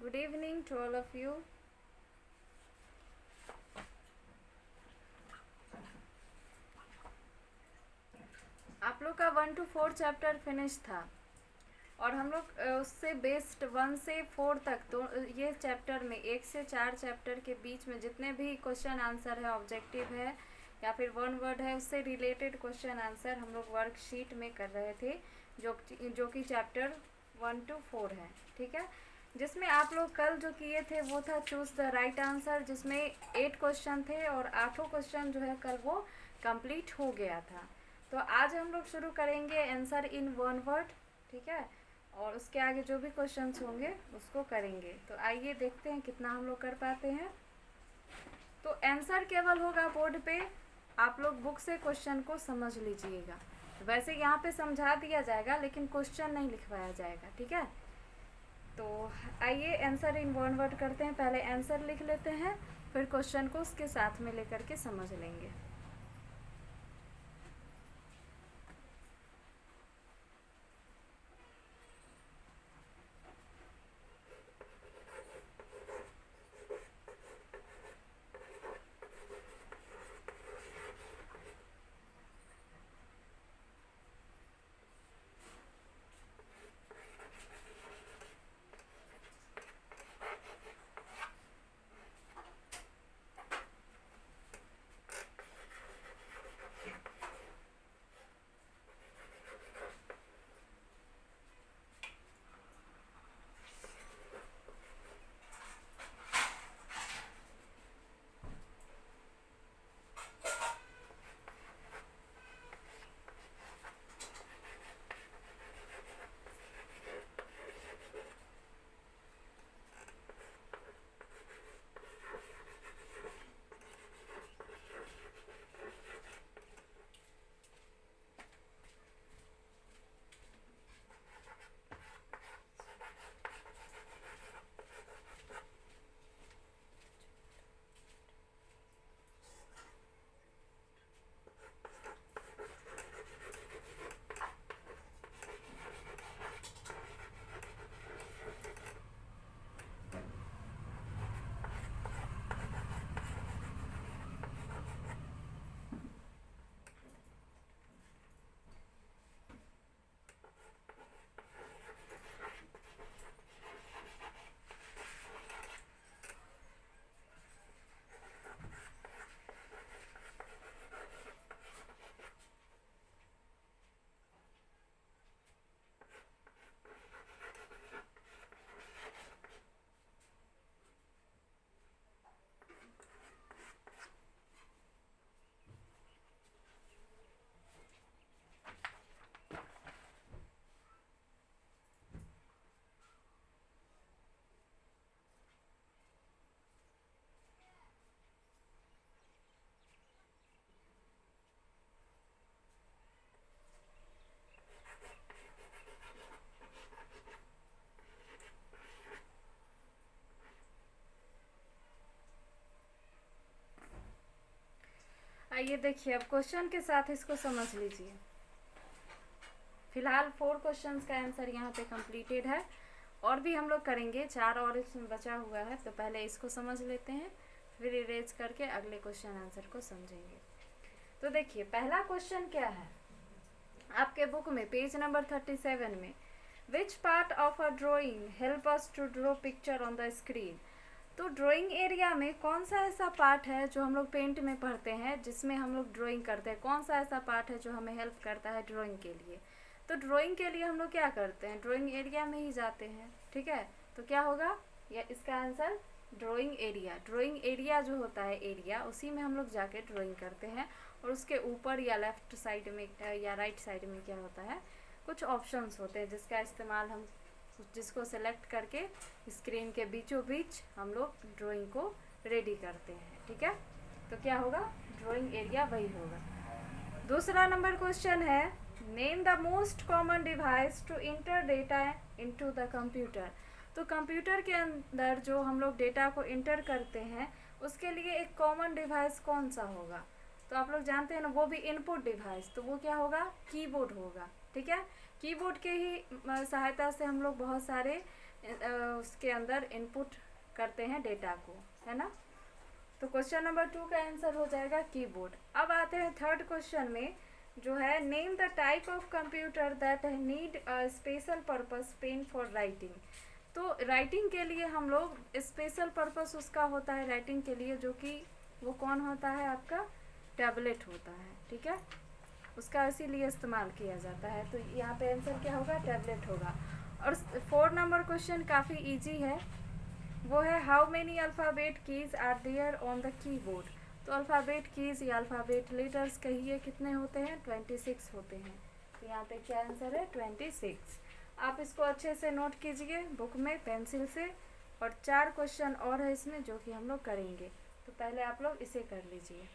Good evening to all of you. आप लोग का 1 to 4 चैप्टर फिनिश था और हम लोग उससे बेस्ड 1 से 4 तक तो ये चैप्टर में 1 से 4 चैप्टर के बीच में जितने भी क्वेश्चन आंसर है, ऑब्जेक्टिव है या फिर वन वर्ड है, उससे रिलेटेड क्वेश्चन आंसर हम लोग वर्कशीट में कर रहे थे, जो कि चैप्टर 1 to 4 है। ठीक है, जिसमें आप लोग कल जो किए थे वो था चूज़ द राइट आंसर, जिसमें 8 क्वेश्चन थे और 8 क्वेश्चन जो है कल वो कंप्लीट हो गया था। तो आज हम लोग शुरू करेंगे आंसर इन वन वर्ड। ठीक है, और उसके आगे जो भी क्वेश्चंस होंगे उसको करेंगे। तो आइए देखते हैं कितना हम लोग कर पाते हैं। तो आंसर केवल होगा बोर्ड पे, आप लोग बुक से क्वेश्चन को समझ लीजिएगा। वैसे यहाँ पे समझा दिया जाएगा लेकिन क्वेश्चन नहीं लिखवाया जाएगा। ठीक है, तो आइए आंसर इन वन वर्ड करते हैं। पहले आंसर लिख लेते हैं, फिर क्वेश्चन को उसके साथ में लेकर के समझ लेंगे। आइए देखिए, अब क्वेश्चन के साथ इसको समझ लीजिए। फिलहाल 4 क्वेश्चंस का आंसर यहाँ पे कंप्लीटेड है, और भी हम लोग करेंगे, 4 और इसमें बचा हुआ है। तो पहले इसको समझ लेते हैं, फिर इरेज करके अगले क्वेश्चन आंसर को समझेंगे। तो देखिए, पहला क्वेश्चन क्या है आपके बुक में, पेज नंबर 37 में, which part of a drawing help us to draw picture on the screen. तो ड्राइंग एरिया में कौन सा ऐसा पार्ट है जो हम लोग पेंट में पढ़ते हैं, जिसमें हम लोग ड्राइंग करते हैं, कौन सा ऐसा पार्ट है जो हमें हेल्प करता है ड्राइंग के लिए। तो ड्राइंग के लिए हम लोग क्या करते हैं, ड्राइंग एरिया में ही जाते हैं। ठीक है, तो क्या होगा, या इसका answer drawing area. Drawing area जो होता है एरिया, उसी में हम लोग जाके ड्राइंग करते हैं। और उसके ऊपर या लेफ्ट साइड में या राइट साइड में क्या होता है, कुछ ऑप्शंस होते हैं जिसका इस्तेमाल हम, जिसको सेलेक्ट करके स्क्रीन के बीचों बीच हम लोग ड्राइंग को रेडी करते हैं। ठीक है, तो क्या होगा, ड्राइंग एरिया वही होगा। दूसरा नंबर क्वेश्चन है, name the most common device to enter data into the computer. तो कंप्यूटर के अंदर जो हम लोग डेटा को इंटर करते हैं, उसके लिए एक कॉमन डिवाइस कौन सा होगा। तो आप लोग जानते हैं ना, वो भी इनपुट डिवाइस, तो वो क्या होगा, कीबोर्ड होगा। ठीक है, कीबोर्ड के ही सहायता से हम लोग बहुत सारे उसके अंदर इनपुट करते हैं डेटा को, है ना। तो क्वेश्चन नंबर 2 का आंसर हो जाएगा कीबोर्ड। अब आते हैं थर्ड क्वेश्चन में, जो है name the type of computer that need a special purpose pen for writing. तो राइटिंग के लिए हम लोग स्पेशल पर्पस उसका होता है राइटिंग के लिए, जो कि वो कौन होता है आपका, टैबलेट होता है, ठीक है, उसका इसीलिए इस्तेमाल किया जाता है। तो यहाँ पे आंसर क्या होगा, टैबलेट होगा। और 4 नंबर क्वेश्चन काफ़ी इजी है, वो है how many alphabet keys are there on the keyboard. तो अल्फ़ाबेट कीज़ या अल्फ़ाबेट लेटर्स कहिए कितने होते हैं, 26 होते हैं। तो यहाँ पे क्या आंसर है, 26। आप इसको अच्छे से नोट कीजिए बुक में पेंसिल से। और 4 क्वेश्चन और है इसमें जो कि हम लोग करेंगे, तो पहले आप लोग इसे कर लीजिए।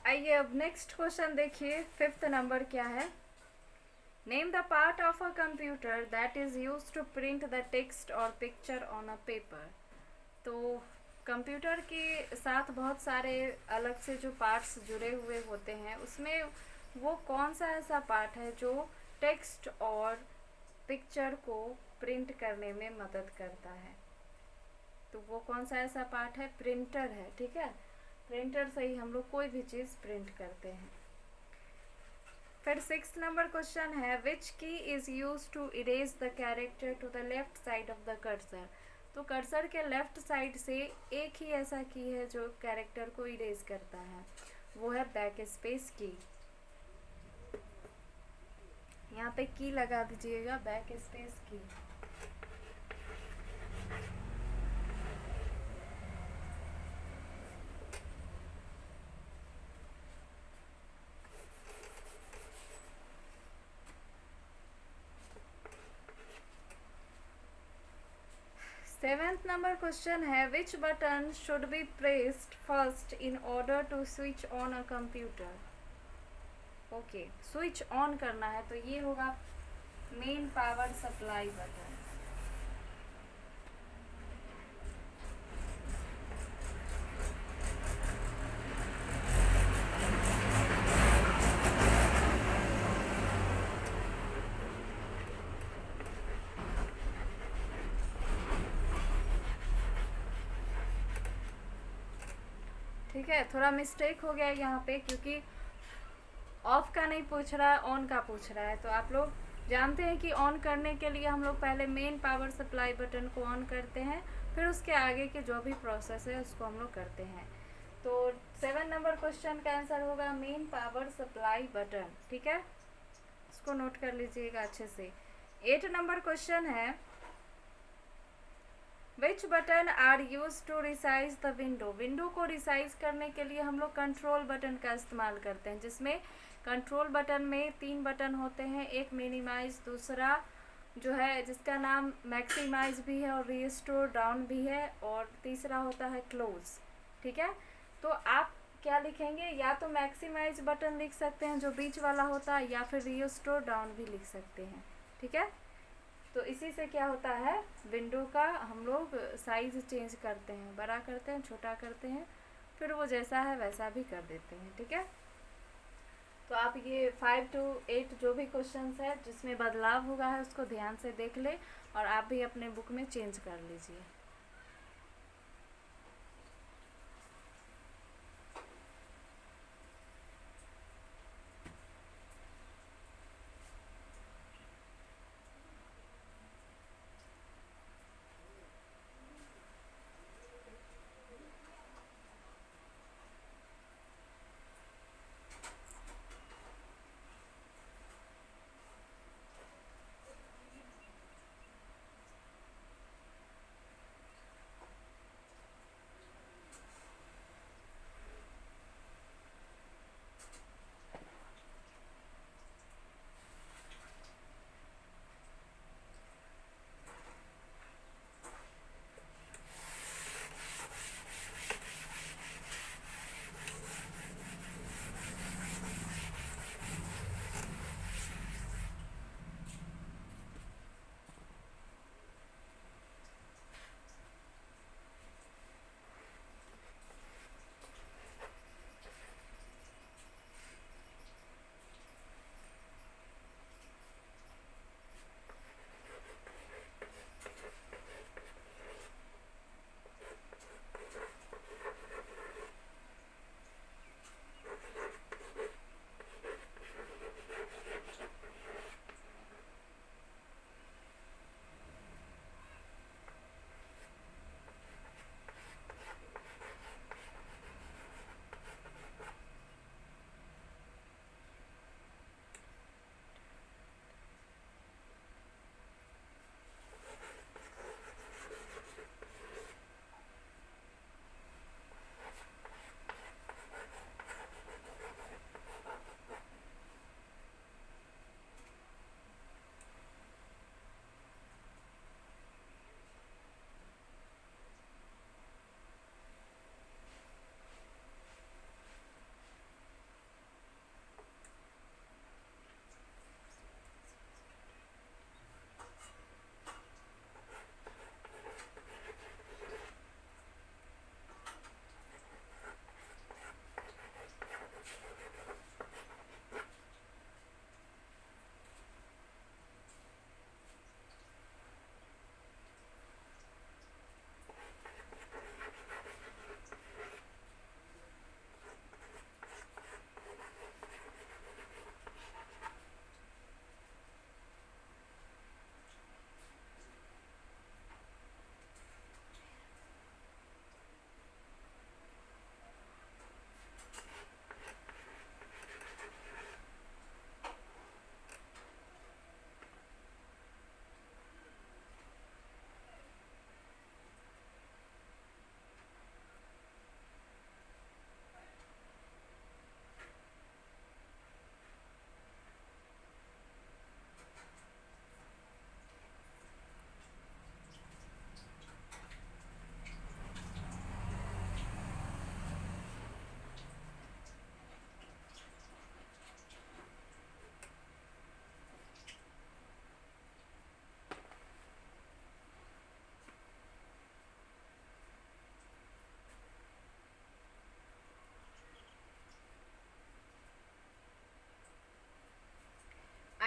आइए अब नेक्स्ट क्वेश्चन देखिए, 5th नंबर क्या है, name the part of a computer that is use to print the text और पिक्चर ऑन अ पेपर। तो कंप्यूटर के साथ बहुत सारे अलग से जो पार्ट्स जुड़े हुए होते हैं, उसमें वो कौन सा ऐसा पार्ट है जो टेक्स्ट और पिक्चर को प्रिंट करने में मदद करता है। तो वो कौन सा ऐसा पार्ट है? प्रिंटर है, ठीक है। प्रिंटर से ही हम लोग कोई भी चीज़ प्रिंट करते हैं। फिर 6 नंबर क्वेश्चन है, which key is use to erase the character to the left side of the cursor. तो कर्सर के लेफ्ट साइड से एक ही ऐसा की है जो कैरेक्टर को इरेज करता है, वो है बैक स्पेस की। यहाँ पे की लगा दीजिएगा, backspace key. Seventh number question है, which button should be pressed first in order to switch on a computer. Okay, switch on करना है तो ये होगा मेन पावर सप्लाई बटन। ठीक है, थोड़ा मिस्टेक हो गया यहाँ पे, क्योंकि ऑफ का नहीं पूछ रहा है, ऑन का पूछ रहा है। तो आप लोग जानते हैं कि ऑन करने के लिए हम लोग पहले मेन पावर सप्लाई बटन को ऑन करते हैं, फिर उसके आगे के जो भी प्रोसेस है उसको हम लोग करते हैं। तो 7 नंबर क्वेश्चन का आंसर होगा मेन पावर सप्लाई बटन, ठीक है। इसको नोट कर लीजिएगा अच्छे से। 8 नंबर क्वेश्चन है, which button are use to resize the window. Window को रिसाइज करने के लिए हम लोग कंट्रोल बटन का इस्तेमाल करते हैं, जिसमें कंट्रोल बटन में 3 बटन होते हैं, एक मिनिमाइज, दूसरा जो है जिसका नाम मैक्सिमाइज भी है और रीस्टोर डाउन भी है, और तीसरा होता है क्लोज, ठीक है। तो आप क्या लिखेंगे, या तो मैक्सिमाइज बटन लिख सकते हैं जो बीच वाला होता है, या फिर रीस्टोर डाउन भी लिख सकते हैं, ठीक है। तो इसी से क्या होता है, विंडो का हम लोग साइज चेंज करते हैं, बड़ा करते हैं, छोटा करते हैं, फिर वो जैसा है वैसा भी कर देते हैं, ठीक है। तो आप ये 5 to 8 जो भी क्वेश्चंस है जिसमें बदलाव हुआ है उसको ध्यान से देख ले, और आप भी अपने बुक में चेंज कर लीजिए।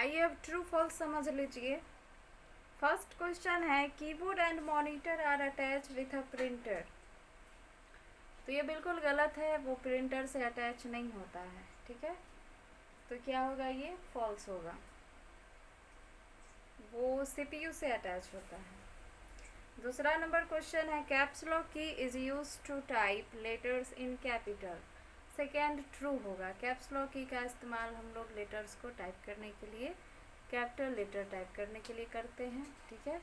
आइए अब ट्रू फॉल्स समझ लीजिए। फर्स्ट क्वेश्चन है keyboard and monitor are attach with a printer. तो ये बिल्कुल गलत है, वो प्रिंटर से अटैच नहीं होता है, ठीक है। तो क्या होगा, ये फॉल्स होगा, वो सीपीयू से अटैच होता है। दूसरा नंबर क्वेश्चन है caps lock key is use to type letters in capital. Second true होगा, कैप्स लॉक की का इस्तेमाल हम लोग लेटर्स को टाइप करने के लिए, कैपिटल लेटर टाइप करने के लिए करते हैं, ठीक है।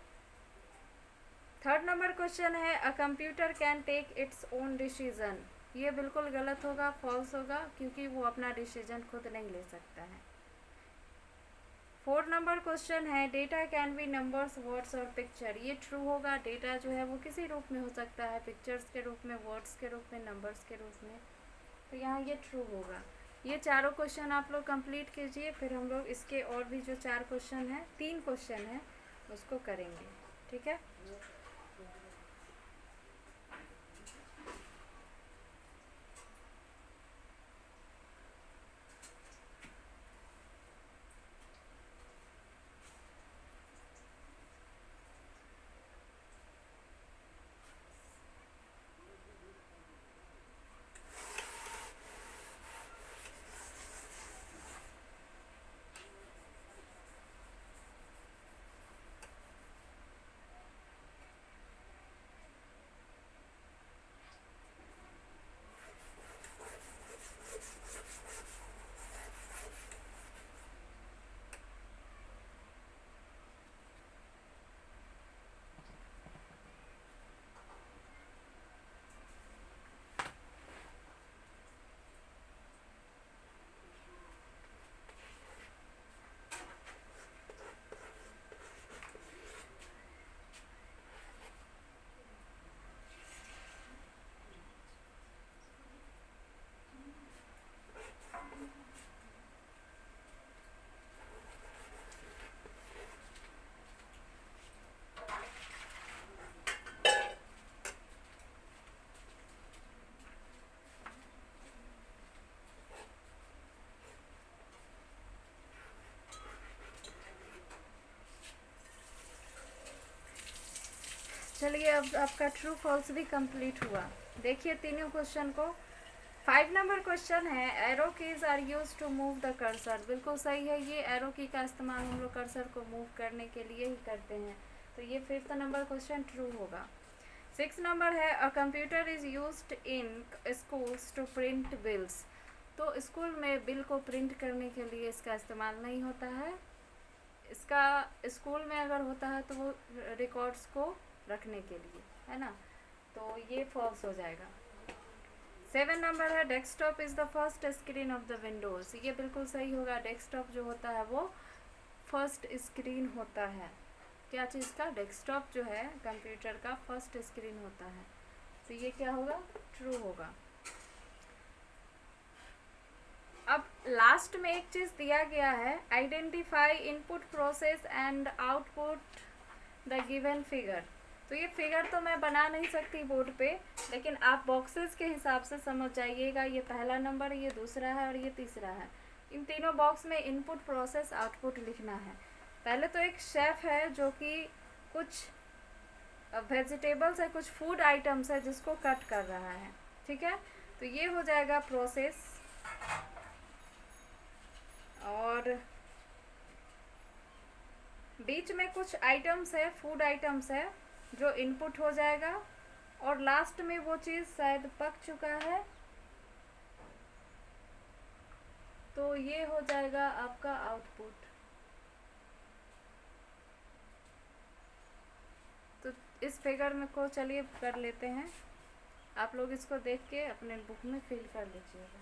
थर्ड नंबर क्वेश्चन है a computer can take its own decision. ये बिल्कुल गलत होगा, फॉल्स होगा, क्योंकि वो अपना डिसीजन खुद नहीं ले सकता है। फोर्थ नंबर क्वेश्चन है data can be numbers, words और पिक्चर। ये ट्रू होगा, डेटा जो है वो किसी रूप में हो सकता है, पिक्चर्स के रूप में, वर्ड्स के रूप में, नंबर्स के रूप में। तो यहाँ ये ट्रू होगा। ये चारों क्वेश्चन आप लोग कंप्लीट कीजिए, फिर हम लोग इसके और भी जो 4 क्वेश्चन हैं, 3 क्वेश्चन हैं, उसको करेंगे, ठीक है। चलिए अब आपका ट्रू फॉल्स भी कंप्लीट हुआ। देखिए तीनों क्वेश्चन को। 5 नंबर क्वेश्चन है arrow keys are use to move the cursor. बिल्कुल सही है, ये एरो की का इस्तेमाल हम लोग कर्सर को मूव करने के लिए ही करते हैं। तो ये 5th नंबर क्वेश्चन ट्रू होगा। 6 नंबर है a computer is used in schools to print bills. तो स्कूल में बिल को प्रिंट करने के लिए इसका इस्तेमाल नहीं होता है। इसका स्कूल में अगर होता है तो वो रिकॉर्ड्स को रखने के लिए, है ना। तो ये फॉल्स हो जाएगा। 7 नंबर है desktop is the first screen of the Windows. ये बिल्कुल सही होगा, डेस्कटॉप जो होता है वो फर्स्ट स्क्रीन होता है। क्या चीज़ का, डेस्कटॉप जो है कंप्यूटर का फर्स्ट स्क्रीन होता है। तो ये क्या होगा, ट्रू होगा। अब लास्ट में एक चीज़ दिया गया है identify input process and output the given figure. तो ये फिगर तो मैं बना नहीं सकती बोर्ड पे, लेकिन आप बॉक्सेस के हिसाब से समझ जाइएगा। ये पहला नंबर, ये दूसरा है और ये तीसरा है। इन तीनों बॉक्स में इनपुट प्रोसेस आउटपुट लिखना है। पहले तो एक शेफ़ है जो कि कुछ वेजिटेबल्स है, कुछ फूड आइटम्स है जिसको कट कर रहा है, ठीक है। तो ये हो जाएगा प्रोसेस, और बीच में कुछ आइटम्स है, फूड आइटम्स है जो इनपुट हो जाएगा, और लास्ट में वो चीज़ शायद पक चुका है तो ये हो जाएगा आपका आउटपुट। तो इस फिगर में को चलिए कर लेते हैं। आप लोग इसको देख के अपने बुक में फिल कर लीजिएगा।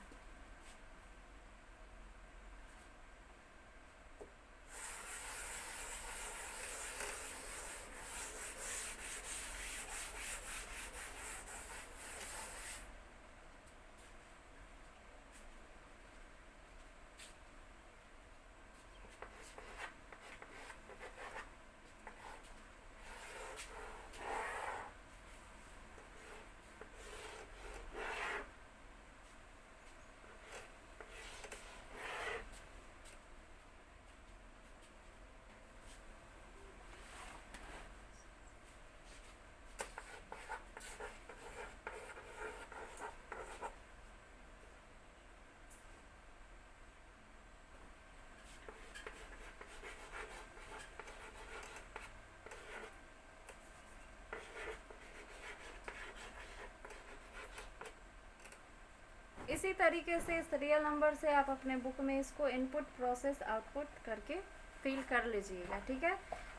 इसी तरीके से सीरियल नंबर से आप अपने बुक में इसको इनपुट प्रोसेस आउटपुट करके फिल कर लीजिएगा, ठीक है।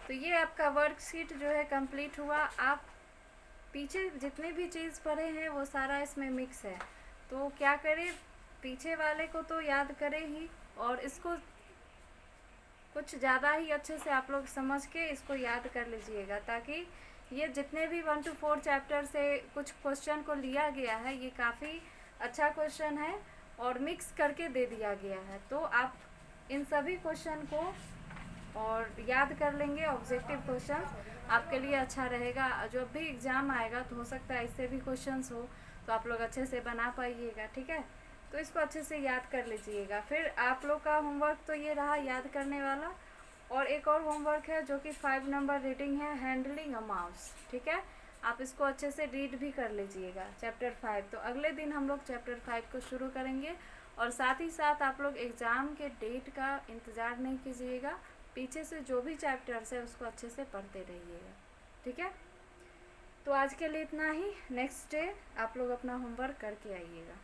तो ये आपका वर्कशीट जो है कंप्लीट हुआ। आप पीछे जितनी भी चीज़ पढ़े हैं वो सारा इसमें मिक्स है, तो क्या करें, पीछे वाले को तो याद करें ही, और इसको कुछ ज़्यादा ही अच्छे से आप लोग समझ के इसको याद कर लीजिएगा, ताकि ये जितने भी 1 to 4 चैप्टर से कुछ क्वेश्चन को लिया गया है ये काफ़ी अच्छा क्वेश्चन है और मिक्स करके दे दिया गया है। तो आप इन सभी क्वेश्चन को और याद कर लेंगे। ऑब्जेक्टिव क्वेश्चन आपके लिए अच्छा रहेगा, जब भी एग्ज़ाम आएगा तो हो सकता है इससे भी क्वेश्चंस हो, तो आप लोग अच्छे से बना पाइएगा, ठीक है। तो इसको अच्छे से याद कर लीजिएगा। फिर आप लोग का होमवर्क तो ये रहा याद करने वाला, और एक और होमवर्क है जो कि 5 नंबर रीडिंग है, हैंडलिंग अ माउस, ठीक है। आप इसको अच्छे से रीड भी कर लीजिएगा चैप्टर 5। तो अगले दिन हम लोग चैप्टर 5 को शुरू करेंगे, और साथ ही साथ आप लोग एग्ज़ाम के डेट का इंतज़ार नहीं कीजिएगा, पीछे से जो भी चैप्टर्स है उसको अच्छे से पढ़ते रहिएगा, ठीक है। तो आज के लिए इतना ही। नेक्स्ट डे आप लोग अपना होमवर्क करके आइएगा।